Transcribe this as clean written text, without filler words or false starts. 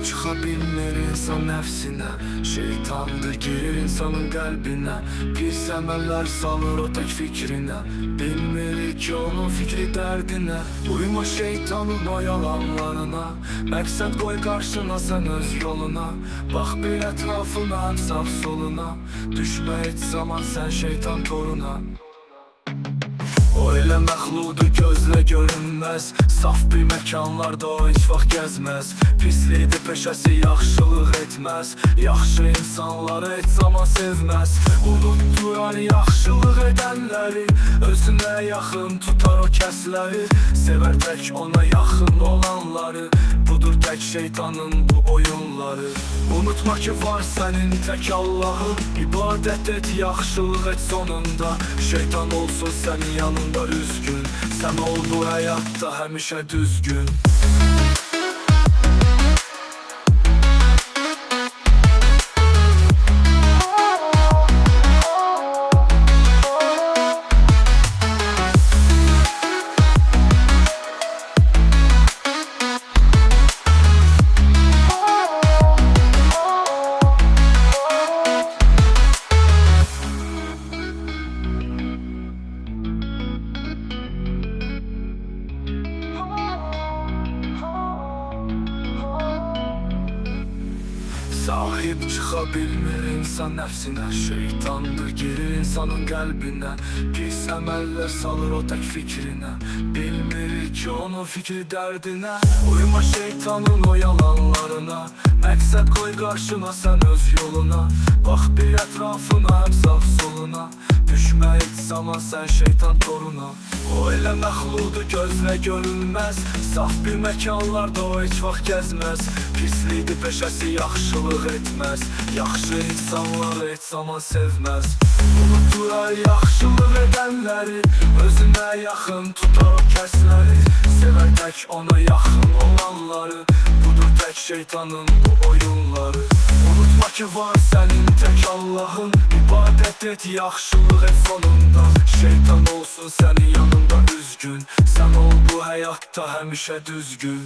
çıxa bilmir insan nəfsinə. Şeytandır girir insanın qəlbinə. Pis əməllər salır o tək fikrinə. Bilmirik ki onun fikri dərdinə. Uyma şeytanın o yalanlarına. Məqsəd qoy qarşına sən öz yoluna. Bax bir ətrafına, həm sağ soluna. Düşmə heç zaman sən şeytan toruna. O elə məxluqdur gözlə görünməz. Saf bir məkanlarda o heç vaxt gəzməz. Pislidir peşəsi, yaxşılıq etməz. Yaxşı insanları heç zaman sevməz. Unutdurar yaxşılıq edənləri. Özünə yaxın tutar o kəsləri. Sevər tək ona yaxın olanları. Budur tək şeytanın bu oyunları. Unutma ki var sənin tək Allahın. İbadət et, yaxşılıq et sonunda. Şeytan olsun sənin yanında üzgün. Sən ol bu həyatda həmişə düzgün. Sahib çıxa bilmir insan nəfsinə. Şeytandır girir insanın qəlbinə. Pis əməllər salır o tək fikrinə. Bilmirik ki onun fikri dərdinə. Uyma şeytanın o yalanlarına. Məqsəd qoy qarşına sən öz yoluna. Bax bir ətrafına, həm sağ soluna. Düşmə heç zaman sən şeytan toruna. O elə məxluqdur gözlə görünməz. Saf bir məkanlarda o heç vaxt gəzməz. Pislidir peşəsi, yaxşılıq etməz. Yaxşı insanları heç zaman sevməz. Unuturar yaxşılıq edənləri. Özünə yaxın tutar o kəsləri. Sevər tək ona yaxın olanları. Budur tək şeytanın bu oyunları. Unutma ki var sənin tək Allahın. İbadət et, yaxşılıq et sonunda. Şeytan olsun sənin yanında üzgün. Sən ol bu həyatda həmişə düzgün.